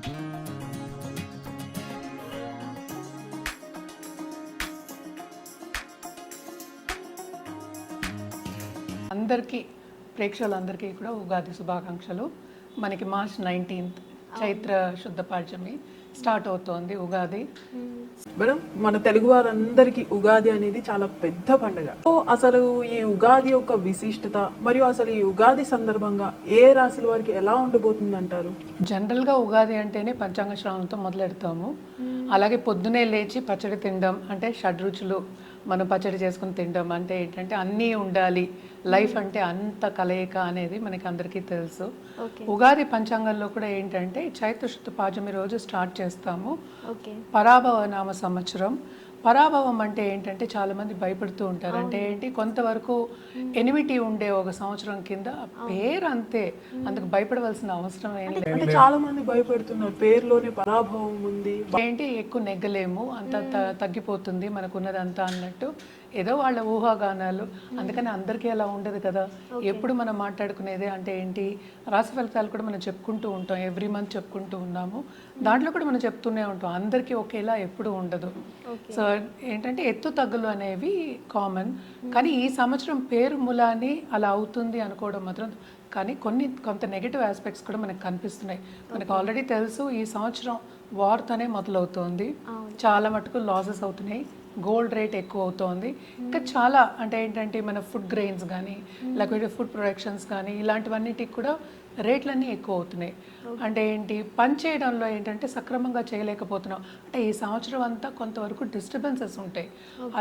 అందరికీ ప్రేక్షకులందరికీ కూడా ఉగాది శుభాకాంక్షలు. మనకి మార్చ్ 19th చైత్ర శుద్ధ పాడ్యమి స్టార్ట్ అవుతోంది ఉగాది. మేడం, మన తెలుగు వారందరికీ ఉగాది అనేది చాలా పెద్ద పండుగ. సో అసలు ఈ ఉగాది యొక్క విశిష్టత మరియు అసలు ఈ ఉగాది సందర్భంగా ఏ రాశుల వారికి ఎలా ఉండబోతుంది అంటారు? జనరల్గా ఉగాది అంటేనే పంచాంగ శ్రవణంతో మొదలెడతాము. అలాగే పొద్దునే లేచి పచ్చడి తినడం అంటే షడ్రుచులు మనం పచ్చడి చేసుకుని తినడం అంటే ఏంటంటే అన్నీ ఉండాలి, లైఫ్ అంటే అంత కలయిక అనేది మనకి అందరికీ తెలుసు. ఉగాది పంచాంగంలో కూడా ఏంటంటే చైత్ర శుద్ధ పాడ్యమి రోజు స్టార్ట్ చేస్తాము. పరాభవ నామ సంవత్సరం. పరాభవం అంటే ఏంటంటే చాలా మంది భయపడుతూ ఉంటారు. అంటే ఏంటి, కొంతవరకు ఎనిమిటీ ఉండే ఒక సంవత్సరం కింద పేరు అంతే, అందుకు భయపడవలసిన అవసరం ఏం లేదు. అంటే చాలా మంది భయపడుతున్నారు, పేరులోనే పరాభవం ఉంది, ఏంటి ఎక్కువ నెగ్గలేము, అంత తగ్గిపోతుంది మనకున్నదంతా అన్నట్టు ఏదో వాళ్ళ ఊహాగానాలు. అందుకని అందరికీ అలా ఉండదు కదా. ఎప్పుడు మనం మాట్లాడుకునేదే అంటే ఏంటి, రాశి ఫలితాలు కూడా మనం చెప్పుకుంటూ ఉంటాం, ఎవ్రీ మంత్ చెప్పుకుంటూ ఉన్నాము. దాంట్లో కూడా మనం చెప్తూనే ఉంటాం, అందరికీ ఒకేలా ఎప్పుడు ఉండదు. సో ఏంటంటే ఎత్తు తగ్గులు అనేవి కామన్. కానీ ఈ సంవత్సరం పేరు ములాని అలా అవుతుంది అనుకోవడం మాత్రం, కానీ కొంత నెగిటివ్ ఆస్పెక్ట్స్ కూడా మనకు కనిపిస్తున్నాయి. మనకు ఆల్రెడీ తెలుసు ఈ సంవత్సరం వార్తోనే మొదలవుతోంది, చాలా మటుకు లాసెస్ అవుతున్నాయి, గోల్డ్ రేట్ ఎక్కువ అవుతోంది. ఇంకా చాలా అంటే ఏంటంటే మన ఫుడ్ గ్రెయిన్స్ కానీ లేకపోతే ఫుడ్ ప్రొడక్షన్స్ కానీ ఇలాంటివన్నిటికి కూడా రేట్లన్నీ ఎక్కువ అవుతున్నాయి. అంటే ఏంటి, పని చేయడంలో ఏంటంటే సక్రమంగా చేయలేకపోతున్నాం. అంటే ఈ సంవత్సరం అంతా కొంతవరకు డిస్టర్బెన్సెస్ ఉంటాయి.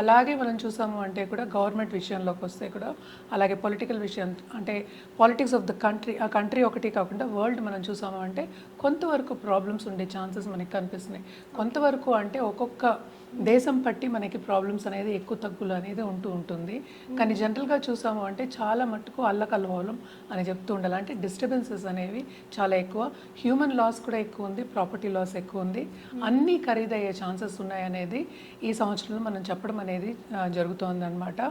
అలాగే మనం చూసాము అంటే కూడా గవర్నమెంట్ విషయంలోకి వస్తే కూడా, అలాగే పొలిటికల్ విషయం అంటే పాలిటిక్స్ ఆఫ్ ద కంట్రీ, ఆ కంట్రీ ఒకటి కాకుండా వరల్డ్ మనం చూసాము అంటే కొంతవరకు ప్రాబ్లమ్స్ ఉండే ఛాన్సెస్ మనకి కనిపిస్తున్నాయి. కొంతవరకు అంటే ఒక్కొక్క దేశం పట్టి మనకి ప్రాబ్లమ్స్ అనేది ఎక్కువ తగ్గులు అనేది ఉంటుంది. కానీ జనరల్గా చూసాము అంటే చాలా మట్టుకు అల్లకల్లోలం అని చెప్తూ ఉండాలి. అంటే డిస్టర్బెన్సెస్ అనేవి చాలా ఎక్కువ, హ్యూమన్ లాస్ కూడా ఎక్కువ ఉంది, ప్రాపర్టీ లాస్ ఎక్కువ ఉంది, అన్నీ ఖరీదయ్యే ఛాన్సెస్ ఉన్నాయనేది ఈ సంవత్సరంలో మనం చెప్పడం అనేది జరుగుతోంది అనమాట.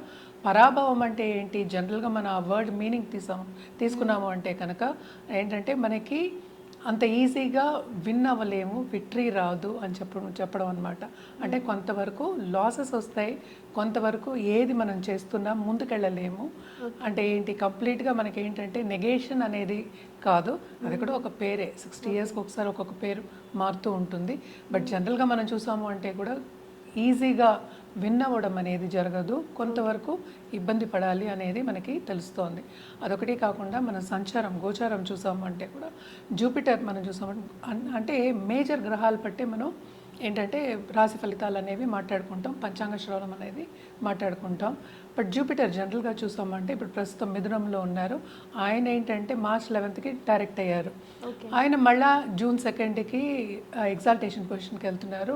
పరాభవం అంటే ఏంటి, జనరల్గా మన వర్డ్ మీనింగ్ తీసుకున్నాము అంటే కనుక ఏంటంటే మనకి అంత ఈజీగా విన్ అవ్వలేము, విక్టరీ రాదు అని చెప్పడం అనమాట. అంటే కొంతవరకు లాసెస్ వస్తాయి, కొంతవరకు ఏది మనం చేస్తున్నా ముందుకెళ్ళలేము. అంటే ఏంటి, కంప్లీట్గా మనకి ఏంటంటే నెగేషన్ అనేది కాదు, అది కూడా ఒక పేరే. 60 yearsకి ఒకసారి ఒక్కొక్క పేరు మారుతూ ఉంటుంది. బట్ జనరల్గా మనం చూసాము అంటే కూడా ఈజీగా విన్ అవ్వడం అనేది జరగదు, కొంతవరకు ఇబ్బంది పడాలి అనేది మనకి తెలుస్తోంది. అదొకటి కాకుండా మన సంచారం గోచారం చూసాము అంటే కూడా జూపిటర్ మనం చూసాము అంటే మేజర్ గ్రహాలు బట్టి మనం ఏంటంటే రాశి ఫలితాలు అనేవి మాట్లాడుకుంటాం, పంచాంగ శ్రవణం అనేది మాట్లాడుకుంటాం. బట్ జూపిటర్ జనరల్గా చూసామంటే ఇప్పుడు ప్రస్తుతం మిథునంలో ఉన్నారు. ఆయన ఏంటంటే మార్చ్ 11th డైరెక్ట్ అయ్యారు. ఆయన మళ్ళా జూన్ 2nd ఎగ్జాల్టేషన్ పొజిషన్కి వెళ్తున్నారు.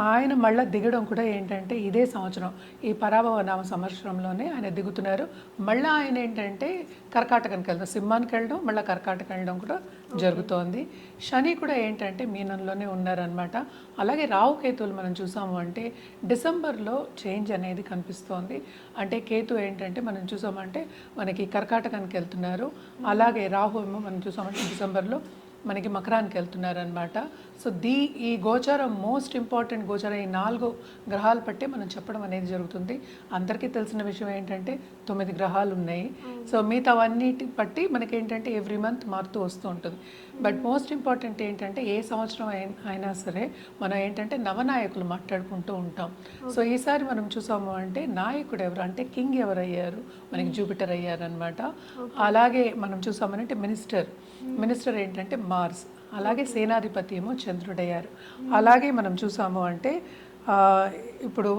ఆయన మళ్ళీ దిగడం కూడా ఏంటంటే ఇదే సంవత్సరం ఈ పరాభవ నామ సంవత్సరంలోనే ఆయన దిగుతున్నారు. మళ్ళీ ఆయన ఏంటంటే కర్కాటకానికి వెళ్తాం, సింహానికి వెళ్ళడం, మళ్ళీ కర్కాటకం వెళ్ళడం కూడా జరుగుతోంది. శని కూడా ఏంటంటే మీనంలోనే ఉన్నారనమాట. అలాగే రాహుకేతువులు మనం చూసాము అంటే డిసెంబర్లో చేంజ్ అనేది కనిపిస్తోంది. అంటే కేతు ఏంటంటే మనం చూసామంటే మనకి కర్కాటకానికి వెళ్తున్నారు, అలాగే రాహు ఏమో మనం చూసామంటే డిసెంబర్లో మనకి మకరానికి వెళ్తున్నారనమాట. సో ఈ గోచారం మోస్ట్ ఇంపార్టెంట్ గోచారం. ఈ 4 గ్రహాలు బట్టి మనం చెప్పడం అనేది జరుగుతుంది. అందరికీ తెలిసిన విషయం ఏంటంటే 9 గ్రహాలు ఉన్నాయి. సో మిగతావన్నిటి బట్టి మనకి ఏంటంటే ఎవ్రీ మంత్ మారుతూ వస్తూ ఉంటుంది. బట్ మోస్ట్ ఇంపార్టెంట్ ఏంటంటే ఏ సంవత్సరం అయినా సరే మనం ఏంటంటే నవనాయకులు మాట్లాడుకుంటూ ఉంటాం. సో ఈసారి మనం చూసాము అంటే నాయకుడు ఎవరు అంటే కింగ్ ఎవరు అయ్యారు, మనకి జూపిటర్ అయ్యారు అనమాట. అలాగే మనం చూసామనంటే మినిస్టర్ ఏంటంటే మార్స్, అలాగే సేనాధిపతి ఏమో చంద్రుడయ్యారు. అలాగే మనం చూసాము అంటే ఇప్పుడు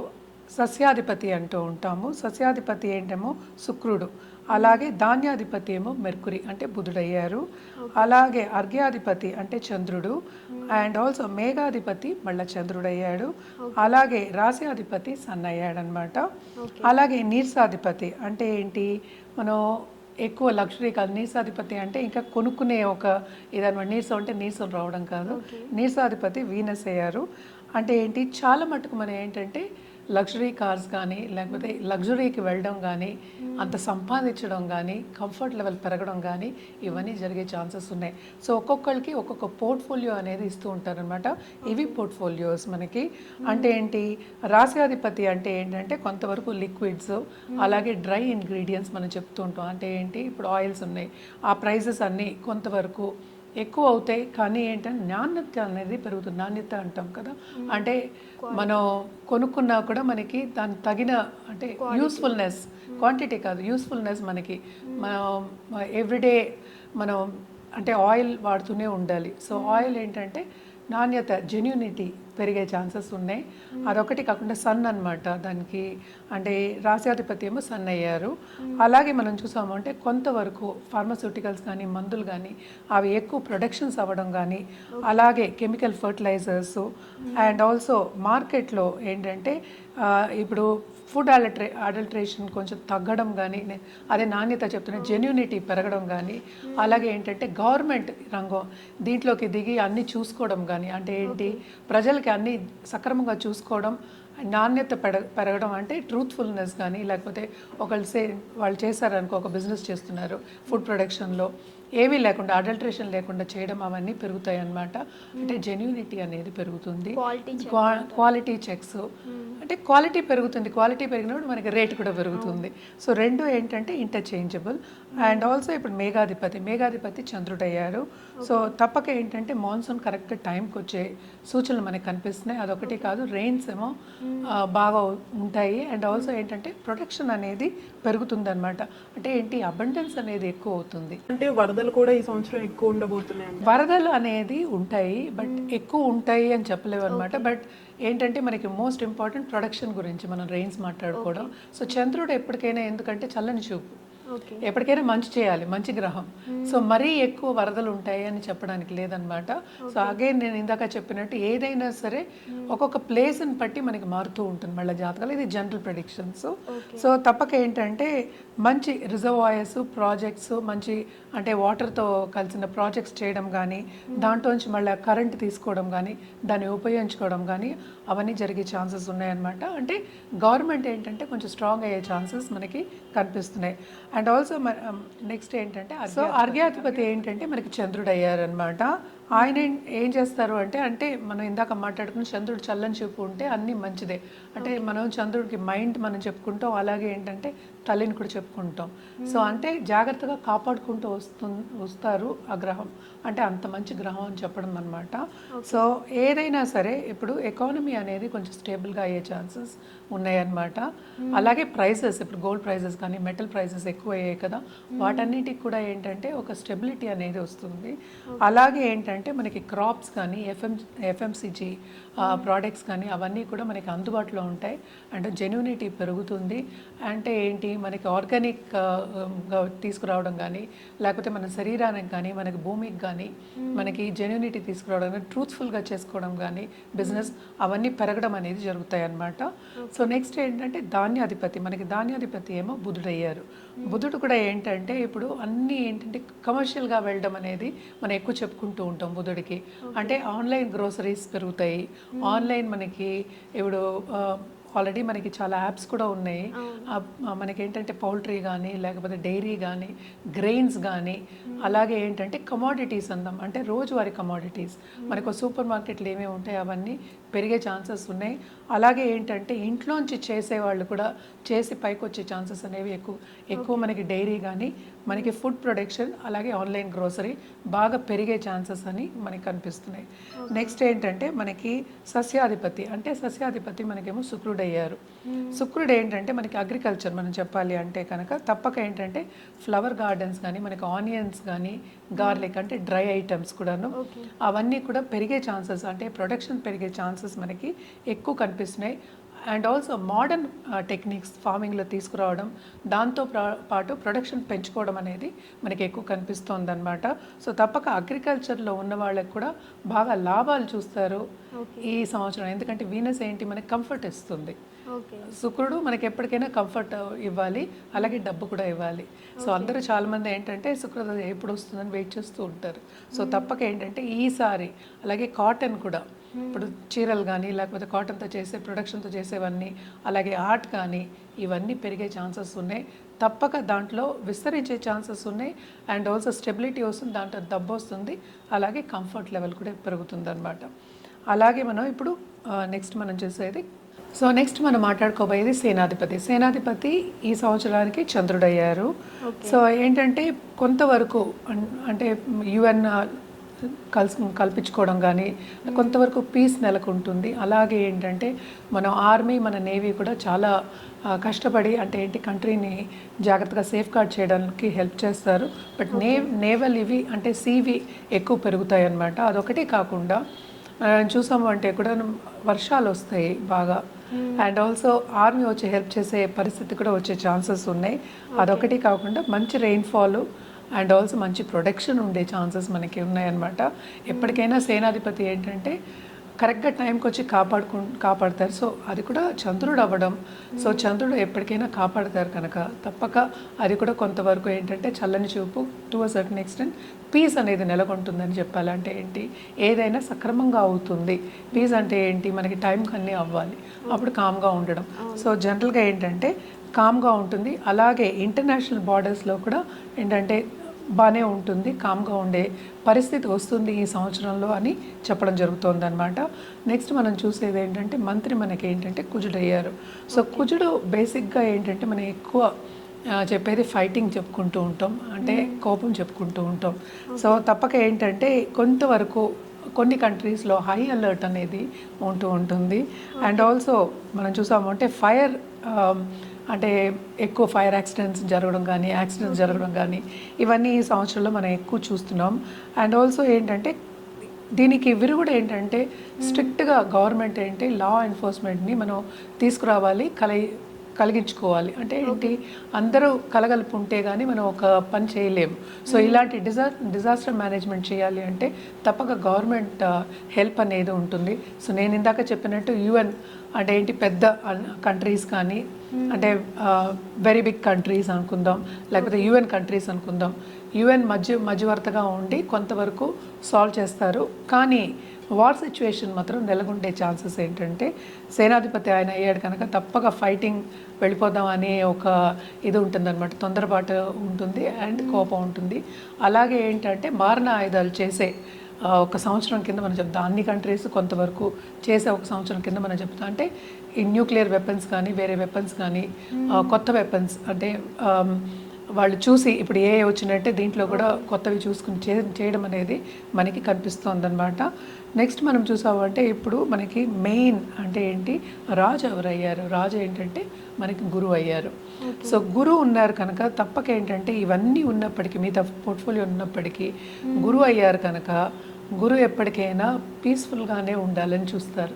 సస్యాధిపతి అంటూ ఉంటాము, సస్యాధిపతి ఏంటేమో శుక్రుడు, అలాగే ధాన్యాధిపతి ఏమో మెర్కురి అంటే బుధుడయ్యారు. అలాగే అర్ఘ్యాధిపతి అంటే చంద్రుడు, అండ్ ఆల్సో మేఘాధిపతి మళ్ళీ చంద్రుడయ్యాడు. అలాగే రాశ్యాధిపతి సన్ అయ్యాడనమాట. అలాగే నీర్సాధిపతి అంటే ఏంటి, మనం ఎక్కువ లగ్జరీ కాదు, నీర్సాధిపతి అంటే ఇంకా కొనుక్కునే ఒక ఏదన్నమాట. నీరసం అంటే నీరసం రావడం కాదు, నీర్సాధిపతి వీనస్ అయ్యారు. అంటే ఏంటి, చాలా మటుకు మనం ఏంటంటే లగ్జరీ కార్స్ కానీ లేకపోతే లగ్జరీకి వెళ్ళడం కానీ అంత సంపాదించడం కానీ కంఫర్ట్ లెవెల్ పెరగడం కానీ ఇవన్నీ జరిగే ఛాన్సెస్ ఉన్నాయి. సో ఒక్కొక్కరికి ఒక్కొక్క పోర్ట్ఫోలియో అనేది ఇస్తూ ఉంటారనమాట. ఇవి పోర్ట్ఫోలియోస్ మనకి. అంటే ఏంటి, రాశ్యాధిపతి అంటే ఏంటంటే కొంతవరకు లిక్విడ్స్ అలాగే డ్రై ఇంగ్రీడియంట్స్ మనం చెప్తూ ఉంటాం. అంటే ఏంటి, ఇప్పుడు ఆయిల్స్ ఉన్నాయి, ఆ ప్రైజెస్ అన్నీ కొంతవరకు ఎక్కువ అవుతాయి, కానీ ఏంటంటే నాణ్యత అనేది పెరుగుతుంది. నాణ్యత అంటాం కదా, అంటే మనం కొనుక్కున్నా కూడా మనకి దాని తగిన అంటే యూస్ఫుల్నెస్, క్వాంటిటీ కాదు యూస్ఫుల్నెస్ మనకి. మనం ఎవ్రీడే మనం అంటే ఆయిల్ వాడుతూనే ఉండాలి. సో ఆయిల్ ఏంటంటే నాణ్యత, జెన్యూనిటీ పెరిగే ఛాన్సెస్ ఉన్నాయి. అదొకటి కాకుండా సన్ అన్నమాట దానికి, అంటే రాశ్యాధిపతి ఏమో సన్ అయ్యారు. అలాగే మనం చూసాము అంటే కొంతవరకు ఫార్మస్యూటికల్స్ కానీ మందులు కానీ అవి ఎక్కువ ప్రొడక్షన్స్ అవ్వడం కానీ, అలాగే కెమికల్ ఫర్టిలైజర్స్ అండ్ ఆల్సో మార్కెట్లో ఏంటంటే ఇప్పుడు ఫుడ్ అడల్ట్రేషన్ కొంచెం తగ్గడం కానీ, అదే నాణ్యత చెప్తున్న జెన్యూనిటీ పెరగడం కానీ, అలాగే ఏంటంటే గవర్నమెంట్ రంగం దీంట్లోకి దిగి అన్నీ చూసుకోవడం కానీ, అంటే ఏంటి ప్రజలకి అన్నీ సక్రమంగా చూసుకోవడం, నాణ్యత పెరగడం, అంటే ట్రూత్ఫుల్నెస్ కానీ, లేకపోతే వాళ్ళు చేశారనుకో, ఒక బిజినెస్ చేస్తున్నారు ఫుడ్ ప్రొడక్షన్లో ఏమీ లేకుండా అడల్ట్రేషన్ లేకుండా చేయడం, అవన్నీ పెరుగుతాయి అన్నమాట. అంటే జెన్యూనిటీ అనేది పెరుగుతుంది, క్వాలిటీ చెక్స్ అంటే క్వాలిటీ పెరుగుతుంది. క్వాలిటీ పెరిగినప్పుడు మనకి రేట్ కూడా పెరుగుతుంది. సో రెండు ఏంటంటే ఇంటర్చేంజబుల్. అండ్ ఆల్సో ఇప్పుడు మేఘాధిపతి చంద్రుడు అయ్యారు. సో తప్పక ఏంటంటే మాన్సూన్ కరెక్ట్ టైంకి వచ్చే సూచనలు మనకి కనిపిస్తున్నాయి. అదొకటి కాదు, రెయిన్స్ ఏమో బాగా ఉంటాయి. అండ్ ఆల్సో ఏంటంటే ప్రొటెక్షన్ అనేది పెరుగుతుంది అనమాట. అంటే ఏంటి, అబండెన్స్ అనేది ఎక్కువ అవుతుంది. అంటే వరదలు కూడా ఈ సంవత్సరం ఎక్కువ ఉండబోతున్నాయి. వరదలు అనేది ఉంటాయి, బట్ ఎక్కువ ఉంటాయి అని చెప్పలేవు అనమాట. బట్ ఏంటంటే మనకి మోస్ట్ ఇంపార్టెంట్ ప్రొడక్షన్ గురించి మనం రెయిన్స్ మాట్లాడుకోవడం. సో చంద్రుడు ఎప్పటికైనా, ఎందుకంటే చల్లని చూపు, ఎప్పటికైనా మంచి చేయాలి, మంచి గ్రహం. సో మరీ ఎక్కువ వరదలు ఉంటాయి అని చెప్పడానికి లేదనమాట. సో అగైన్ నేను ఇందాక చెప్పినట్టు ఏదైనా సరే ఒక్కొక్క ప్లేస్ని బట్టి మనకి మారుతూ ఉంటుంది మళ్ళీ జాతకాలు. ఇది జనరల్ ప్రెడిక్షన్స్. సో తప్పక ఏంటంటే మంచి రిజర్వాయర్స్, ప్రాజెక్ట్స్, మంచి అంటే వాటర్తో కలిసిన ప్రాజెక్ట్స్ చేయడం కానీ, దాంట్లోంచి మళ్ళీ కరెంట్ తీసుకోవడం కానీ, దాన్ని ఉపయోగించుకోవడం కానీ, అవన్నీ జరిగే ఛాన్సెస్ ఉన్నాయన్నమాట. అంటే గవర్నమెంట్ ఏంటంటే కొంచెం స్ట్రాంగ్ అయ్యే ఛాన్సెస్ మనకి కనిపిస్తున్నాయి. అండ్ ఆల్సో నెక్స్ట్ ఏంటంటే సో అర్ఘ్యాధిపతి ఏంటంటే మనకి చంద్రుడు అయ్యారనమాట. ఆయన ఏం చేస్తారు అంటే మనం ఇందాక మాట్లాడుకున్న చంద్రుడు చల్లని చూపు ఉంటే అన్నీ మంచిదే. అంటే మనం చంద్రుడికి మైండ్ మనం చెప్పుకుంటాం, అలాగే ఏంటంటే తల్లిని కూడా చెప్పుకుంటాం. సో అంటే జాగ్రత్తగా కాపాడుకుంటూ వస్తారు ఆ గ్రహం, అంటే అంత మంచి గ్రహం అని చెప్పడం అనమాట. సో ఏదైనా సరే ఇప్పుడు ఎకానమీ అనేది కొంచెం స్టేబుల్గా అయ్యే ఛాన్సెస్ ఉన్నాయన్నమాట. అలాగే ప్రైసెస్, ఇప్పుడు గోల్డ్ ప్రైసెస్ కానీ మెటల్ ప్రైసెస్ ఎక్కువ అయ్యాయి కదా, వాటన్నిటికి కూడా ఏంటంటే ఒక స్టెబిలిటీ అనేది వస్తుంది. అలాగే ఏంటంటే మనకి క్రాప్స్ కానీ ఎఫ్ఎంసిజి ప్రోడక్ట్స్ కానీ అవన్నీ కూడా మనకి అందుబాటులో ఉంటాయి. అండ్ జెన్యూనిటీ పెరుగుతుంది. అంటే ఏంటి, మనకి ఆర్గానిక్ తీసుకురావడం కానీ, లేకపోతే మన శరీరానికి కానీ, మనకి భూమికి కానీ మనకి జెన్యూనిటీ తీసుకురావడం కానీ, ట్రూత్ఫుల్గా చేసుకోవడం కానీ, బిజినెస్ అవన్నీ పెరగడం అనేది జరుగుతాయి అన్నమాట. సో నెక్స్ట్ ఏంటంటే మనకి ధాన్యాధిపతి ఏమో బుధుడు అయ్యారు. బుధుడు కూడా ఏంటంటే ఇప్పుడు అన్నీ ఏంటంటే కమర్షియల్గా వెళ్ళడం అనేది మనం ఎక్కువ చెప్పుకుంటూ ఉంటాం బుధుడికి. అంటే ఆన్లైన్ గ్రోసరీస్ పెరుగుతాయి, ఆన్లైన్ మనకి ఇప్పుడు ఆల్రెడీ మనకి చాలా యాప్స్ కూడా ఉన్నాయి. మనకి ఏంటంటే పౌల్ట్రీ కానీ, లేకపోతే డైరీ కానీ, గ్రెయిన్స్ కానీ, అలాగే ఏంటంటే కమోడిటీస్ అందాం, అంటే రోజువారీ కమోడిటీస్ మనకు సూపర్ మార్కెట్లు ఏమేమి ఉంటాయి అవన్నీ పెరిగే ఛాన్సెస్ ఉన్నాయి. అలాగే ఏంటంటే ఇంట్లోంచి చేసేవాళ్ళు కూడా చేసి పైకి వచ్చే ఛాన్సెస్ అనేవి ఎక్కువ మనకి డైరీ కానీ, మనకి ఫుడ్ ప్రొడక్షన్, అలాగే ఆన్లైన్ గ్రోసరీ బాగా పెరిగే ఛాన్సెస్ అని మనకి కనిపిస్తున్నాయి. నెక్స్ట్ ఏంటంటే మనకి సస్యాధిపతి మనకేమో శుక్రుడు అయ్యారు. శుక్రుడు ఏంటంటే మనకి అగ్రికల్చర్ మనం చెప్పాలి అంటే కనుక తప్పక ఏంటంటే ఫ్లవర్ గార్డెన్స్ కానీ, మనకి ఆనియన్స్ కానీ, గార్లిక్ అంటే డ్రై ఐటమ్స్ కూడాను అవన్నీ కూడా పెరిగే ఛాన్సెస్, అంటే ప్రొడక్షన్ పెరిగే ఛాన్సెస్ మనకి ఎక్కువ కనిపిస్తున్నాయి. అండ్ ఆల్సో మోడర్న్ టెక్నిక్స్ ఫార్మింగ్లో తీసుకురావడం, దాంతో పాటు ప్రొడక్షన్ పెంచుకోవడం అనేది మనకి ఎక్కువ కనిపిస్తుంది అనమాట. సో తప్పక అగ్రికల్చర్లో ఉన్న వాళ్ళకి కూడా బాగా లాభాలు చూస్తారు ఈ సంవత్సరం. ఎందుకంటే వీనస్ ఏంటి, మనకి కంఫర్ట్ ఇస్తుంది. ఓకే. శుక్రుడు మనకి ఎప్పటికైనా కంఫర్ట్ ఇవ్వాలి, అలాగే డబ్బు కూడా ఇవ్వాలి. సో అందరూ చాలామంది ఏంటంటే శుక్రదశ ఎప్పుడు వస్తుందని వెయిట్ చేస్తూ ఉంటారు. సో తప్పక ఏంటంటే ఈసారి అలాగే కాటన్ కూడా, ఇప్పుడు చీరలు కానీ లేకపోతే కాటన్తో చేసే ప్రొడక్షన్తో చేసేవన్నీ, అలాగే ఆర్ట్ కానీ ఇవన్నీ పెరిగే ఛాన్సెస్ ఉన్నాయి. తప్పక దాంట్లో విస్తరించే ఛాన్సెస్ ఉన్నాయి. అండ్ ఆల్సో స్టెబిలిటీ వస్తుంది, దాంట్లో డబ్బు వస్తుంది, అలాగే కంఫర్ట్ లెవెల్ కూడా పెరుగుతుంది అనమాట. అలాగే మనం ఇప్పుడు నెక్స్ట్ మనం చూసేది, సో నెక్స్ట్ మనం మాట్లాడుకోబోయేది సేనాధిపతి. సేనాధిపతి ఈ సంవత్సరానికి చంద్రుడయ్యారు. సో ఏంటంటే కొంతవరకు అంటే యుఎన్ కల్పించుకోవడం కానీ కొంతవరకు పీస్ నెలకొంటుంది. అలాగే ఏంటంటే మన ఆర్మీ మన నేవీ కూడా చాలా కష్టపడి అంటే ఏంటి కంట్రీని జాగ్రత్తగా సేఫ్ గార్డ్ చేయడానికి హెల్ప్ చేస్తారు. బట్ నేవల్ ఇవి అంటే సీవి ఎక్కువ పెరుగుతాయి అన్నమాట. అదొకటి కాకుండా చూసాము అంటే కూడా వర్షాలు వస్తాయి బాగా, అండ్ ఆల్సో ఆర్మీ వచ్చి హెల్ప్ చేసే పరిస్థితి కూడా వచ్చే ఛాన్సెస్ ఉన్నాయి. అదొకటి కాకుండా మంచి రెయిన్ఫాల్ అండ్ ఆల్సో మంచి ప్రొడక్షన్ ఉండే ఛాన్సెస్ మనకి ఉన్నాయన్నమాట. ఎప్పటికైనా సేనాధిపతి ఏంటంటే కరెక్ట్గా టైంకి వచ్చి కాపాడతారు. సో అది కూడా చంద్రుడు అవ్వడం, సో చంద్రుడు ఎప్పటికైనా కాపాడతారు కనుక తప్పక అది కూడా కొంతవరకు ఏంటంటే చల్లని చూపు to a certain extent peace అనేది నెలకొంటుందని చెప్పాలంటే ఏంటి, ఏదైనా సక్రమంగా అవుతుంది. పీస్ అంటే ఏంటి, మనకి టైంకి అన్నీ అవ్వాలి, అప్పుడు కామ్గా ఉండడం. సో జనరల్గా ఏంటంటే కామ్గా ఉంటుంది. అలాగే ఇంటర్నేషనల్ బార్డర్స్లో కూడా ఏంటంటే బాగానే ఉంటుంది, కామ్గా ఉండే పరిస్థితి వస్తుంది ఈ సంవత్సరంలో అని చెప్పడం జరుగుతుంది అనమాట. నెక్స్ట్ మనం చూసేది ఏంటంటే మంత్రి మనకి ఏంటంటే కుజుడు అయ్యారు. సో కుజుడు బేసిక్గా ఏంటంటే మనం ఎక్కువ చెప్పేది ఫైటింగ్ చెప్పుకుంటూ ఉంటాం, అంటే కోపం చెప్పుకుంటూ ఉంటాం. సో తప్పక ఏంటంటే కొంతవరకు కొన్ని కంట్రీస్లో హై అలర్ట్ అనేది ఉంటూ ఉంటుంది. అండ్ ఆల్సో మనం చూసాము అంటే ఫైర్ అంటే ఎక్కువ ఫైర్ యాక్సిడెంట్స్ జరగడం కానీ ఇవన్నీ ఈ సంవత్సరంలో మనం ఎక్కువ చూస్తున్నాం. అండ్ ఆల్సో ఏంటంటే దీనికి విరుగుడు ఏంటంటే స్ట్రిక్ట్గా గవర్నమెంట్ ఏంటి లా ఎన్ఫోర్స్మెంట్ని మనం తీసుకురావాలి, కలిగించుకోవాలి. అంటే ఏంటి, అందరూ కలగలుపు ఉంటే కానీ మనం ఒక పని చేయలేము. సో ఇలాంటి డిజాస్టర్ మేనేజ్మెంట్ చేయాలి అంటే తప్పక గవర్నమెంట్ హెల్ప్ అనేది ఉంటుంది. సో నేను ఇందాక చెప్పినట్టు యుఎన్ అంటే ఏంటి పెద్ద కంట్రీస్ కానీ అంటే వెరీ బిగ్ కంట్రీస్ అనుకుందాం, లేకపోతే యుఎన్ కంట్రీస్ అనుకుందాం, యుఎన్ మధ్యవర్తగా ఉండి కొంతవరకు సాల్వ్ చేస్తారు. కానీ వార్ సిచ్యువేషన్ మాత్రం నెలకొండే ఛాన్సెస్ ఏంటంటే సేనాధిపతి ఆయన అయ్యాడు కనుక తప్పక ఫైటింగ్ వెళ్ళిపోదాం అనే ఒక ఇది ఉంటుందన్నమాట, తొందరపాటు ఉంటుంది అండ్ కోపం ఉంటుంది. అలాగే ఏంటంటే మారణ ఆయుధాలు చేసే ఒక సంవత్సరం కింద మనం చెప్తాం, అన్ని కంట్రీస్ కొంతవరకు చేసే ఒక సంవత్సరం కింద మనం చెప్తాం. అంటే ఈ న్యూక్లియర్ వెపన్స్ కానీ వేరే వెపన్స్ కానీ కొత్త వెపన్స్ అంటే వాళ్ళు చూసి ఇప్పుడు ఏ వచ్చినట్టే దీంట్లో కూడా కొత్తవి చూసుకుని చేయడం అనేది మనకి కనిపిస్తుంది అనమాట. నెక్స్ట్ మనం చూసామంటే ఇప్పుడు మనకి మెయిన్ అంటే ఏంటి, రాజు ఎవరు అయ్యారు, రాజు ఏంటంటే మనకి గురువు అయ్యారు. సో గురువు ఉన్నారు కనుక తప్పక ఏంటంటే ఇవన్నీ ఉన్నప్పటికీ మిగతా పోర్ట్ఫోలియో ఉన్నప్పటికీ గురువు అయ్యారు కనుక గురువు ఎప్పటికైనా పీస్ఫుల్గానే ఉండాలని చూస్తారు.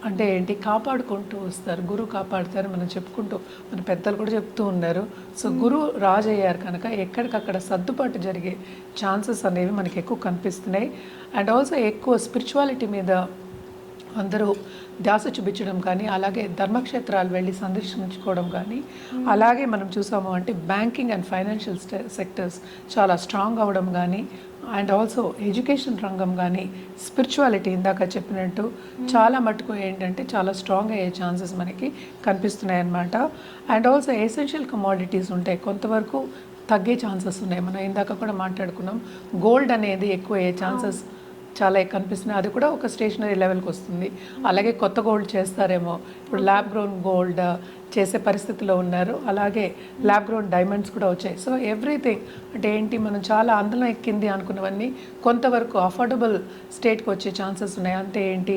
అంటే ఏంటి, కాపాడుకుంటూ వస్తారు, గురువు కాపాడుతారు మనం చెప్పుకుంటూ మన పెద్దలు కూడా చెప్తూ ఉన్నారు. సో గురువు రాజు అయ్యారు కనుక ఎక్కడికక్కడ సర్దుబాటు జరిగే ఛాన్సెస్ అనేవి మనకి ఎక్కువ కనిపిస్తున్నాయి. అండ్ ఆల్సో ఎక్కువ స్పిరిచువాలిటీ మీద అందరూ ధ్యాస చూపించడం కానీ, అలాగే ధర్మక్షేత్రాలు వెళ్ళి సందర్శించుకోవడం కానీ, అలాగే మనం చూసాము అంటే బ్యాంకింగ్ అండ్ ఫైనాన్షియల్ సెక్టర్స్ చాలా స్ట్రాంగ్ అవ్వడం కానీ, అండ్ ఆల్సో ఎడ్యుకేషన్ రంగం కానీ స్పిరిచువాలిటీ ఇందాక చెప్పినట్టు చాలా మటుకు ఏంటంటే చాలా స్ట్రాంగ్ అయ్యే ఛాన్సెస్ మనకి కనిపిస్తున్నాయి అన్నమాట. అండ్ ఆల్సో ఎసెన్షియల్ కమోడిటీస్ ఉంటాయి, కొంతవరకు తగ్గే ఛాన్సెస్ ఉన్నాయి. మనం ఇందాక కూడా మాట్లాడుకున్నాం, గోల్డ్ అనేది ఎక్కువ అయ్యే ఛాన్సెస్ చాలా కనిపిస్తున్నాయి, అది కూడా ఒక స్టేషనరీ లెవెల్కి వస్తుంది. అలాగే కొత్త గోల్డ్ చేస్తారేమో, ఇప్పుడు ల్యాబ్ గ్రోన్ గోల్డ్ చేసే పరిస్థితిలో ఉన్నారు, అలాగే ల్యాబ్ గ్రోన్ డైమండ్స్ కూడా వచ్చాయి. సో ఎవ్రీథింగ్ అంటే ఏంటి, మనం చాలా అందలం ఎక్కింది అనుకున్నవన్నీ కొంతవరకు అఫోర్డబుల్ స్టేట్కి వచ్చే ఛాన్సెస్ ఉన్నాయి. అంటే ఏంటి,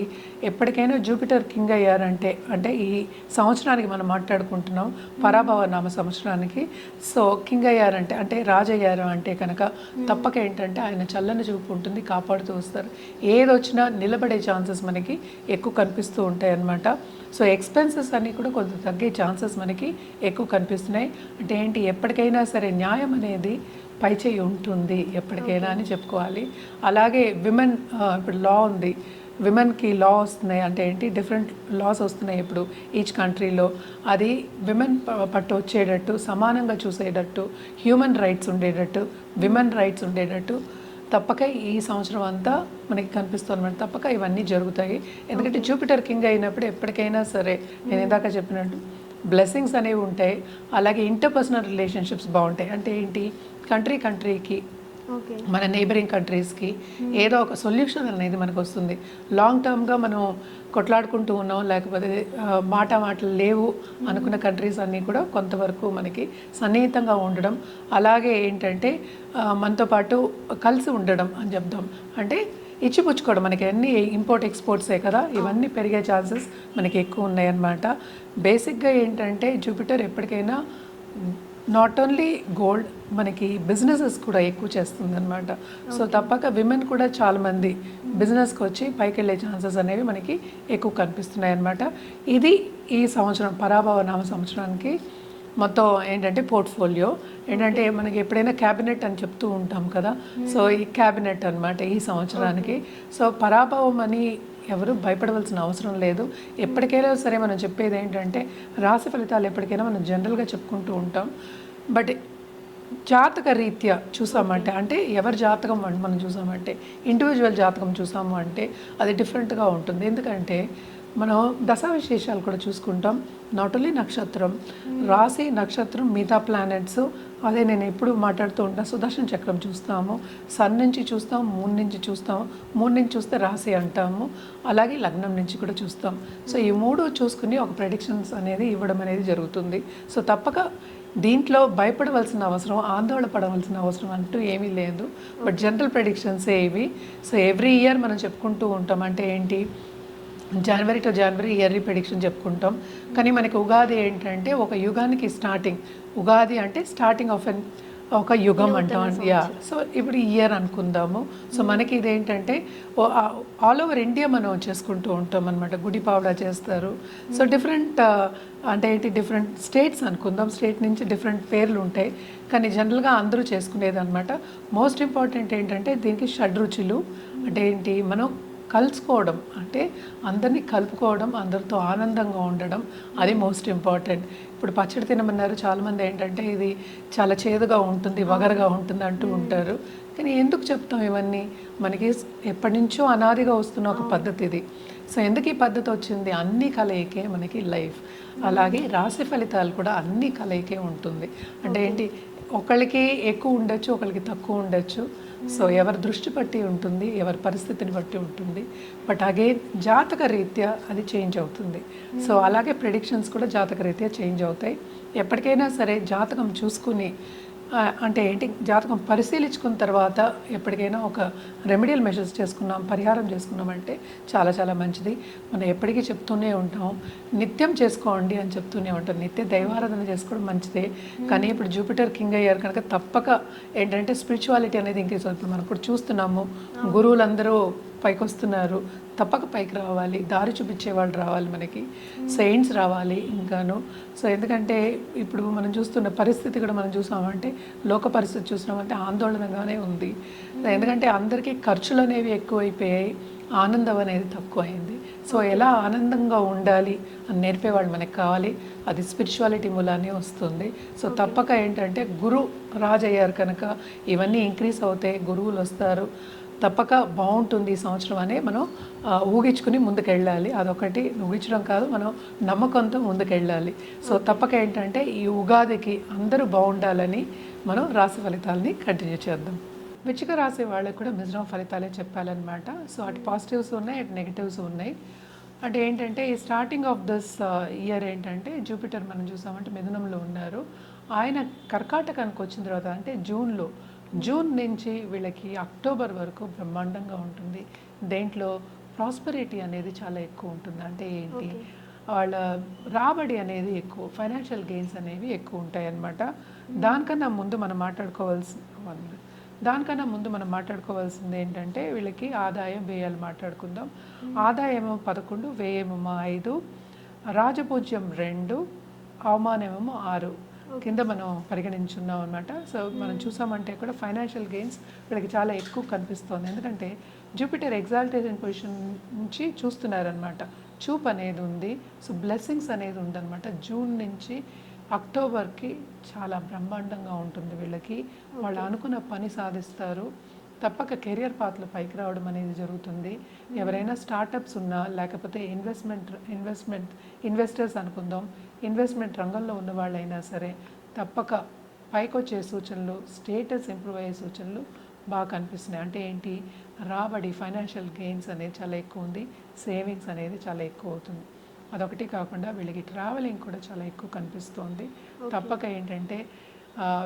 ఎప్పటికైనా జూపిటర్ కింగ్ అయ్యారంటే అంటే ఈ సంవత్సరానికి మనం మాట్లాడుకుంటున్నాం పరాభవ నామ సంవత్సరానికి. సో కింగ్ అయ్యారంటే అంటే రాజు అయ్యారు అంటే కనుక తప్పక ఏంటంటే ఆయన చల్లని చూపు ఉంటుంది, కాపాడుతూ వస్తారు. ఏదొచ్చినా నిలబడే ఛాన్సెస్ మనకి ఎక్కువ కనిపిస్తూ ఉంటాయి అన్నమాట. సో ఎక్స్పెన్సెస్ అన్నీ కూడా కొంత తగ్గే ఛాన్సెస్ మనకి ఎక్కువ కనిపిస్తున్నాయి. అంటే ఏంటి, ఎప్పటికైనా సరే న్యాయం అనేది పైచేయి ఉంటుంది ఎప్పటికైనా అని చెప్పుకోవాలి. అలాగే విమెన్ ఇప్పుడు లా ఉంది, విమెన్కి లా వస్తున్నాయి, అంటే ఏంటి డిఫరెంట్ లాస్ వస్తున్నాయి ఇప్పుడు ఈచ్ కంట్రీలో. అది విమెన్ పట్టు వచ్చేటట్టు, సమానంగా చూసేటట్టు, హ్యూమన్ రైట్స్ ఉండేటట్టు, విమెన్ రైట్స్ ఉండేటట్టు తప్పక ఈ సంవత్సరం అంతా మనకి కనిపిస్తుంది అనమాట. తప్పక ఇవన్నీ జరుగుతాయి. ఎందుకంటే జూపిటర్ కింగ్ అయినప్పుడు ఎప్పటికైనా సరే నేను ఇందాక చెప్పినట్టు బ్లెస్సింగ్స్ అనేవి ఉంటాయి. అలాగే ఇంటర్పర్సనల్ రిలేషన్షిప్స్ బాగుంటాయి. అంటే ఏంటి, కంట్రీకి మన నైబరింగ్ కంట్రీస్కి ఏదో ఒక సొల్యూషన్ అనేది మనకు వస్తుంది. లాంగ్ టర్మ్గా మనం కొట్లాడుకుంటూ ఉన్నాం, లేకపోతే మాటలు లేవు అనుకున్న కంట్రీస్ అన్నీ కూడా కొంతవరకు మనకి సన్నిహితంగా ఉండడం, అలాగే ఏంటంటే మనతో పాటు కలిసి ఉండడం అని చెప్దాం. అంటే ఇచ్చిపుచ్చుకోవడం, మనకి అన్ని ఇంపోర్ట్ ఎక్స్పోర్ట్సే కదా, ఇవన్నీ పెరిగే ఛాన్సెస్ మనకి ఎక్కువ ఉన్నాయన్నమాట. బేసిక్గా ఏంటంటే జూపిటర్ ఎప్పటికైనా నాట్ ఓన్లీ గోల్డ్, మనకి బిజినెసెస్ కూడా ఎక్కువ చేస్తుంది అనమాట. సో తప్పక విమెన్ కూడా చాలామంది బిజినెస్కి వచ్చి పైకి వెళ్ళే ఛాన్సెస్ అనేవి మనకి ఎక్కువ కనిపిస్తున్నాయి అన్నమాట. ఇది ఈ సంవత్సరం పరాభవ నామ సంవత్సరానికి మొత్తం ఏంటంటే పోర్ట్ఫోలియో. ఏంటంటే మనకి ఎప్పుడైనా క్యాబినెట్ అని చెప్తూ ఉంటాం కదా, సో ఈ క్యాబినెట్ అనమాట ఈ సంవత్సరానికి. సో పరాభవం అని ఎవరు భయపడవలసిన అవసరం లేదు. ఎప్పటికైనా సరే మనం చెప్పేది ఏంటంటే రాశి ఫలితాలు ఎప్పటికైనా మనం జనరల్గా చెప్పుకుంటూ ఉంటాం. బట్ జాతక రీత్యా చూసామంటే, అంటే ఎవరి జాతకం మనం చూసామంటే, ఇండివిజువల్ జాతకం చూసాము అంటే అది డిఫరెంట్గా ఉంటుంది. ఎందుకంటే మనం దశా విశేషాలు కూడా చూసుకుంటాం. నాట్ ఓన్లీ నక్షత్రం, రాశి, నక్షత్రం, మిగతా ప్లానెట్స్, అదే నేను ఎప్పుడు మాట్లాడుతూ ఉంటాను. సుదర్శన చక్రం చూస్తాము, సన్ నుంచి చూస్తాం, మూన్ నుంచి చూస్తాము, మూన్ నుంచి చూస్తే రాశి అంటాము, అలాగే లగ్నం నుంచి కూడా చూస్తాం. సో ఈ మూడు చూసుకుని ఒక ప్రెడిక్షన్స్ అనేది ఇవ్వడం అనేది జరుగుతుంది. సో తప్పక దీంట్లో భయపడవలసిన అవసరం, ఆందోళన పడవలసిన అవసరం అంటూ ఏమీ లేదు. బట్ జనరల్ ప్రెడిక్షన్సే ఇవి. సో ఎవ్రీ ఇయర్ మనం చెప్పుకుంటూ ఉంటాం. అంటే ఏంటి, జనవరి టు జనవరి ఇయర్లీ ప్రెడిక్షన్ చెప్పుకుంటాం. కానీ మనకి ఉగాది ఏంటంటే ఒక యుగానికి స్టార్టింగ్. ఉగాది అంటే స్టార్టింగ్ ఆఫ్ ఒక యుగం అంటాం. యా, సో ఇప్పుడు ఇయర్ అనుకుందాము. సో మనకి ఇదేంటంటే ఆల్ ఓవర్ ఇండియా మనం చేసుకుంటూ ఉంటాం అనమాట. గుడి పావడా చేస్తారు. సో డిఫరెంట్ అంటే ఏంటి, డిఫరెంట్ స్టేట్స్ అనుకుందాం, స్టేట్ నుంచి డిఫరెంట్ పేర్లు ఉంటాయి. కానీ జనరల్గా అందరూ చేసుకునేది అనమాట. మోస్ట్ ఇంపార్టెంట్ ఏంటంటే దీనికి షడ్రుచులు. అంటే ఏంటి, మనం కలుసుకోవడం, అంటే అందరినీ కలుపుకోవడం, అందరితో ఆనందంగా ఉండడం, అది మోస్ట్ ఇంపార్టెంట్. ఇప్పుడు పచ్చడి తినమన్నారు చాలామంది, ఏంటంటే ఇది చాలా చేదుగా ఉంటుంది, వగరగా ఉంటుంది అంటూ ఉంటారు. కానీ ఎందుకు చెప్తాం ఇవన్నీ, మనకి ఎప్పటి నుంచో అనాదిగా వస్తున్న ఒక పద్ధతి ఇది. సో ఎందుకు ఈ పద్ధతి వచ్చింది, అన్ని కలయికే మనకి లైఫ్. అలాగే రాశి ఫలితాలు కూడా అన్ని కలయికే ఉంటుంది. అంటే ఏంటి, ఒకళ్ళకి ఎక్కువ ఉండొచ్చు, ఒకళ్ళకి తక్కువ ఉండొచ్చు. సో ఎవరి దృష్టి బట్టి ఉంటుంది, ఎవరి పరిస్థితిని బట్టి ఉంటుంది. బట్ అగైన్ జాతక రీత్యా అది చేంజ్ అవుతుంది. సో అలాగే ప్రెడిక్షన్స్ కూడా జాతక రీత్యా చేంజ్ అవుతాయి. ఎప్పటికైనా సరే జాతకం చూసుకుని, అంటే ఏంటి, జాతకం పరిశీలించుకున్న తర్వాత ఎప్పటికైనా ఒక రెమెడియల్ మెషర్స్ చేసుకున్నాం, పరిహారం చేసుకున్నామంటే చాలా చాలా మంచిది. మనం ఎప్పటికీ చెప్తూనే ఉంటాం, నిత్యం చేసుకోండి అని చెప్తూనే ఉంటాం. నిత్య దైవారాధన చేసుకోవడం మంచిదే. కానీ ఇప్పుడు జూపిటర్ కింగ్ అయ్యారు కనుక తప్పక ఏంటంటే స్పిరిచువాలిటీ అనేది ఇంక్రీజ్ అవుతుంది. మనం ఇప్పుడు చూస్తున్నాము, గురువులందరూ పైకి వస్తున్నారు, తప్పక పైకి రావాలి, దారి చూపించే వాళ్ళు రావాలి, మనకి సెయింట్స్ రావాలి ఇంకాను. సో ఎందుకంటే ఇప్పుడు మనం చూస్తున్న పరిస్థితి కూడా మనం చూసామంటే, లోక పరిస్థితి చూసినామంటే ఆందోళనగానే ఉంది. ఎందుకంటే అందరికీ ఖర్చులు అనేవి ఎక్కువైపోయాయి, ఆనందం అనేది తక్కువైంది. సో ఎలా ఆనందంగా ఉండాలి అని నేర్పేవాళ్ళు మనకు కావాలి. అది స్పిరిచువాలిటీ మూలానే వస్తుంది. సో తప్పక ఏంటంటే గురు రాజు అయ్యారు కనుక ఇవన్నీ ఇంక్రీజ్ అవుతాయి, గురువులు వస్తారు, తప్పక బాగుంటుంది ఈ సంవత్సరం అనే మనం ఊగించుకుని ముందుకెళ్ళాలి. అదొకటి ఊగించడం కాదు, మనం నమ్మకంతో ముందుకెళ్ళాలి. సో తప్పక ఏంటంటే ఈ ఉగాదికి అందరూ బాగుండాలని మనం రాశి ఫలితాలని కంటిన్యూ చేద్దాం. వృశ్చిక రాశి వాళ్ళకి కూడా మిశ్రమ ఫలితాలే చెప్పాలన్నమాట. సో అటు పాజిటివ్స్ ఉన్నాయి, అటు నెగిటివ్స్ ఉన్నాయి. అంటే ఏంటంటే ఈ స్టార్టింగ్ ఆఫ్ దిస్ ఇయర్ ఏంటంటే జూపిటర్ మనం చూసామంటే మిథునంలో ఉన్నారు. ఆయన కర్కాటకానికి వచ్చిన తర్వాత అంటే జూన్ నుంచి వీళ్ళకి అక్టోబర్ వరకు బ్రహ్మాండంగా ఉంటుంది. దేంట్లో ప్రాస్పెరిటీ అనేది చాలా ఎక్కువ ఉంటుంది. అంటే ఏంటి, వాళ్ళ రాబడి అనేది ఎక్కువ, ఫైనాన్షియల్ గెయిన్స్ అనేవి ఎక్కువ ఉంటాయి అన్నమాట. దానికన్నా ముందు మనం మాట్లాడుకోవాల్సింది ఏంటంటే వీళ్ళకి ఆదాయం వ్యయాలు మాట్లాడుకుందాం. ఆదాయమేమో 11, వ్యయమేమో 5, రాజపూజ్యం 2, అవమానమేమో 6 కింద మనం పరిగణించున్నాం అనమాట. సో మనం చూసామంటే కూడా ఫైనాన్షియల్ గెయిన్స్ వీళ్ళకి చాలా ఎక్కువ కనిపిస్తుంది. ఎందుకంటే జూపిటర్ ఎగ్జాల్టేషన్ పొజిషన్ నుంచి చూస్తున్నారనమాట. చూప్ అనేది ఉంది. సో బ్లెస్సింగ్స్ అనేది ఉందన్నమాట. జూన్ నుంచి అక్టోబర్కి చాలా బ్రహ్మాండంగా ఉంటుంది వీళ్ళకి. వాళ్ళు అనుకున్న పని సాధిస్తారు. తప్పక కెరియర్ పాత్రలో పైకి రావడం అనేది జరుగుతుంది. ఎవరైనా స్టార్టప్స్ ఉన్నా, లేకపోతే ఇన్వెస్టర్స్ అనుకుందాం, ఇన్వెస్ట్మెంట్ రంగంలో ఉన్న వాళ్ళైనా సరే తప్పక పైకొచ్చే సూచనలు, స్టేటస్ ఇంప్రూవ్ అయ్యే సూచనలు బాగా కనిపిస్తున్నాయి. అంటే ఏంటి, రాబడి, ఫైనాన్షియల్ గెయిన్స్ అనేది చాలా ఎక్కువ ఉంది, సేవింగ్స్ అనేది చాలా ఎక్కువ అవుతుంది. అదొకటి కాకుండా వీళ్ళకి ట్రావెలింగ్ కూడా చాలా ఎక్కువ కనిపిస్తుంది. తప్పక ఏంటంటే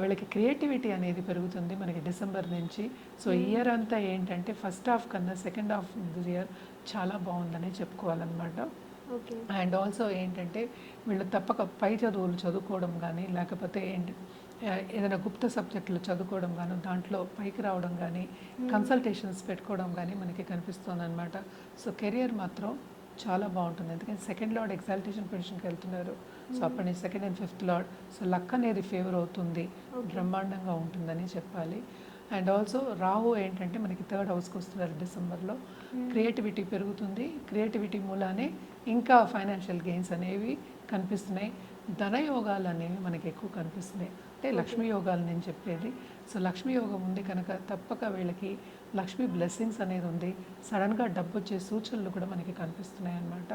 వీళ్ళకి క్రియేటివిటీ అనేది పెరుగుతుంది మనకి డిసెంబర్ నుంచి. సో ఇయర్ అంతా ఏంటంటే ఫస్ట్ హాఫ్ కన్నా సెకండ్ హాఫ్ ఇయర్ చాలా బాగుందని చెప్పుకోవాలన్నమాట. అండ్ ఆల్సో ఏంటంటే వీళ్ళు తప్పక పై చదువులు చదువుకోవడం కానీ, లేకపోతే ఏదైనా గుప్త సబ్జెక్టులు చదువుకోవడం కానీ, దాంట్లో పైకి రావడం కానీ, కన్సల్టేషన్స్ పెట్టుకోవడం కానీ మనకి కనిపిస్తుంది అనమాట. సో కెరియర్ మాత్రం చాలా బాగుంటుంది. ఎందుకంటే సెకండ్ లార్డ్ ఎగ్జాల్టేషన్ పొజిషన్కి వెళ్తున్నారు. సో అప్పటి నుంచి second and fifth lord, so luck అనేది ఫేవర్ అవుతుంది, బ్రహ్మాండంగా ఉంటుందని చెప్పాలి. అండ్ ఆల్సో రాహు ఏంటంటే మనకి థర్డ్ హౌస్కి వస్తున్నారు డిసెంబర్లో. క్రియేటివిటీ పెరుగుతుంది. క్రియేటివిటీ మూలానే ఇంకా ఫైనాన్షియల్ గెయిన్స్ అనేవి కనిపిస్తున్నాయి. ధనయోగాలు అనేవి మనకి ఎక్కువ కనిపిస్తున్నాయి. అంటే లక్ష్మీ యోగాలు నేను చెప్పేది. సో లక్ష్మీ యోగం ఉంది కనుక తప్పక వీళ్ళకి లక్ష్మీ బ్లెస్సింగ్స్ అనేది ఉంది. సడన్గా డబ్బు వచ్చే సూచనలు కూడా మనకి కనిపిస్తున్నాయి అన్నమాట.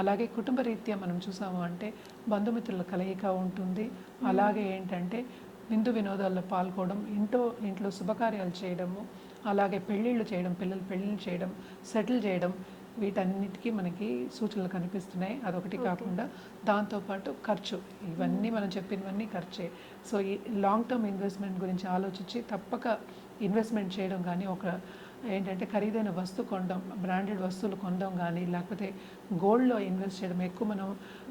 అలాగే కుటుంబ రీత్యా మనం చూసాము అంటే బంధుమిత్రుల కలయిక ఉంటుంది. అలాగే ఏంటంటే విందు వినోదాల్లో పాల్గొనడం, ఇంట్లో శుభకార్యాలు చేయడము, అలాగే పెళ్ళిళ్ళు చేయడం, పిల్లలు పెళ్ళిళ్ళు చేయడం, సెటిల్ చేయడం, వీటన్నిటికీ మనకి సూచనలు కనిపిస్తున్నాయి. అదొకటి కాకుండా దాంతోపాటు ఖర్చు, ఇవన్నీ మనం చెప్పినవన్నీ ఖర్చే. సో ఈ లాంగ్ టర్మ్ ఇన్వెస్ట్మెంట్ గురించి ఆలోచించి తప్పక ఇన్వెస్ట్మెంట్ చేయడం కానీ, ఒక ఏంటంటే ఖరీదైన వస్తువు కొనడం, బ్రాండెడ్ వస్తువులు కొనడం కానీ, లేకపోతే గోల్డ్లో ఇన్వెస్ట్ చేయడం. ఎక్కువ మనం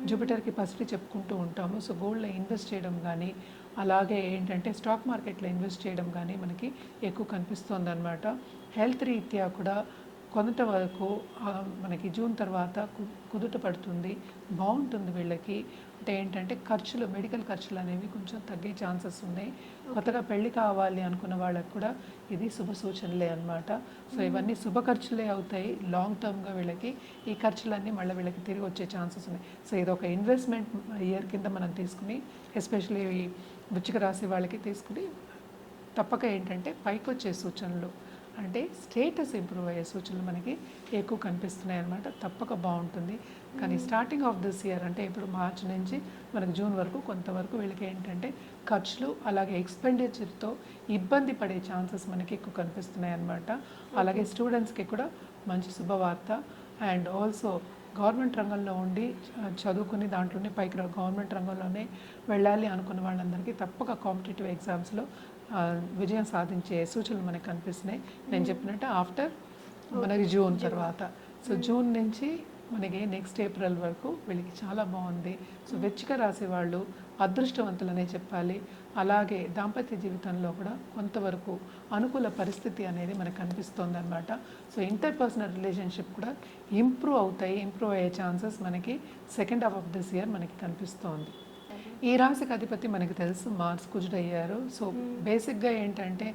జూపిటర్కి పసిడి చెప్పుకుంటూ ఉంటాము. సో గోల్డ్లో ఇన్వెస్ట్ చేయడం కానీ, అలాగే ఏంటంటే స్టాక్ మార్కెట్లో ఇన్వెస్ట్ చేయడం కానీ మనకి ఎక్కువ కనిపిస్తుంది అనమాట. హెల్త్ రీత్యా కూడా కొంత వరకు మనకి జూన్ తర్వాత కుదుట పడుతుంది, బాగుంటుంది వీళ్ళకి. అంటే ఏంటంటే ఖర్చులు, మెడికల్ ఖర్చులు అనేవి కొంచెం తగ్గే ఛాన్సెస్ ఉన్నాయి. కొత్తగా పెళ్లి కావాలి అనుకున్న వాళ్ళకి కూడా ఇది శుభ సూచనలే అనమాట. సో ఇవన్నీ శుభ ఖర్చులే అవుతాయి. లాంగ్ టర్మ్గా వీళ్ళకి ఈ ఖర్చులన్నీ మళ్ళీ వీళ్ళకి తిరిగి వచ్చే ఛాన్సెస్ ఉన్నాయి. సో ఇది ఒక ఇన్వెస్ట్మెంట్ ఇయర్ కింద మనం తీసుకుని, ఎస్పెషల్లీ వృశ్చిక రాశి వాళ్ళకి తీసుకుని తప్పక ఏంటంటే పైకి వచ్చే సూచనలు, అంటే స్టేటస్ ఇంప్రూవ్ అయ్యే సూచనలు మనకి ఎక్కువ కనిపిస్తున్నాయి అన్నమాట. తప్పక బాగుంటుంది. కానీ స్టార్టింగ్ ఆఫ్ దిస్ ఇయర్ అంటే ఇప్పుడు మార్చి నుంచి మనకు జూన్ వరకు కొంతవరకు వీళ్ళకి ఏంటంటే ఖర్చులు, అలాగే ఎక్స్పెండిచర్తో ఇబ్బంది పడే ఛాన్సెస్ మనకి ఎక్కువ కనిపిస్తున్నాయి అన్నమాట. అలాగే స్టూడెంట్స్కి కూడా మంచి శుభవార్త. అండ్ ఆల్సో గవర్నమెంట్ రంగంలో ఉండి చదువుకుని దాంట్లోనే పైకి గవర్నమెంట్ రంగంలోనే వెళ్ళాలి అనుకున్న వాళ్ళందరికీ తప్పక కాంపిటేటివ్ ఎగ్జామ్స్లో విజయం సాధించే సూచనలు మనకు కనిపిస్తున్నాయి. నేను చెప్పినట్టు ఆఫ్టర్ మనకి జూన్ తర్వాత. సో జూన్ నుంచి మనకి నెక్స్ట్ ఏప్రిల్ వరకు వీళ్ళకి చాలా బాగుంది. సో వృశ్చిక రాశి వాళ్ళు అదృష్టవంతులనే చెప్పాలి. అలాగే దాంపత్య జీవితంలో కూడా కొంతవరకు అనుకూల పరిస్థితి అనేది మనకు కనిపిస్తుంది అనమాట. సో ఇంటర్పర్సనల్ రిలేషన్షిప్ కూడా ఇంప్రూవ్ అయ్యే ఛాన్సెస్ మనకి second half of this year మనకి కనిపిస్తోంది. ఈ రాశికి అధిపతి మనకి తెలుసు, మార్స్ కుజుడయ్యారు. సో బేసిక్గా ఏంటంటే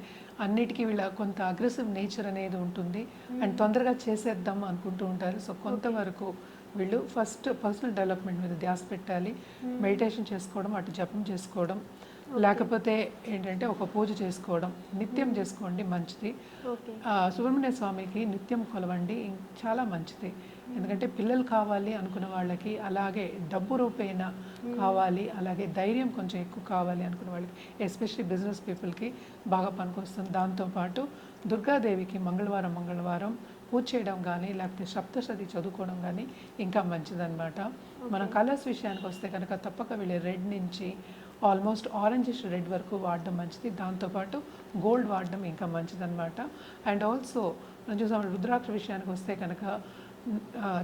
అన్నిటికీ వీళ్ళ కొంత అగ్రెసివ్ నేచర్ అనేది ఉంటుంది అండ్ తొందరగా చేసేద్దాం అనుకుంటూ ఉంటారు. సో కొంతవరకు వీళ్ళు ఫస్ట్ పర్సనల్ డెవలప్మెంట్ మీద ధ్యాస పెట్టాలి. మెడిటేషన్ చేసుకోవడం, అటు జపం చేసుకోవడం, లేకపోతే ఏంటంటే ఒక పూజ చేసుకోవడం, నిత్యం చేసుకోండి మంచిది. సుబ్రహ్మణ్య స్వామికి నిత్యం కొలవండి, చాలా మంచిది. ఎందుకంటే పిల్లలు కావాలి అనుకున్న వాళ్ళకి, అలాగే డబ్బు రూపేణా కావాలి, అలాగే ధైర్యం కొంచెం ఎక్కువ కావాలి అనుకున్న వాళ్ళకి, ఎస్పెషల్లీ బిజినెస్ పీపుల్కి బాగా పనికొస్తుంది. దాంతోపాటు దుర్గాదేవికి మంగళవారం పూజ చేయడం కానీ, లేకపోతే సప్తశతి చదువుకోవడం కానీ ఇంకా మంచిదన్నమాట. మనం కలర్స్ విషయానికి వస్తే కనుక తప్పక వీళ్ళు రెడ్ నుంచి ఆల్మోస్ట్ ఆరెంజిష్ రెడ్ వరకు వాడడం మంచిది. దాంతోపాటు గోల్డ్ వాడడం ఇంకా మంచిదన్నమాట. అండ్ ఆల్సో మనం చూసాం రుద్రాక్ష విషయానికి వస్తే కనుక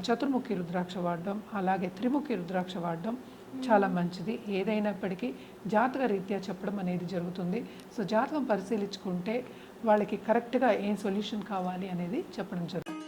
చతుర్ముఖి రుద్రాక్ష వాడడం, అలాగే త్రిముఖి రుద్రాక్ష వాడడం చాలా మంచిది. ఏదైనప్పటికీ జాతక రీత్యా చెప్పడం అనేది జరుగుతుంది. సో జాతకం పరిశీలించుకుంటే వాళ్ళకి కరెక్ట్గా ఏం సొల్యూషన్ కావాలి అనేది చెప్పడం జరుగుతుంది.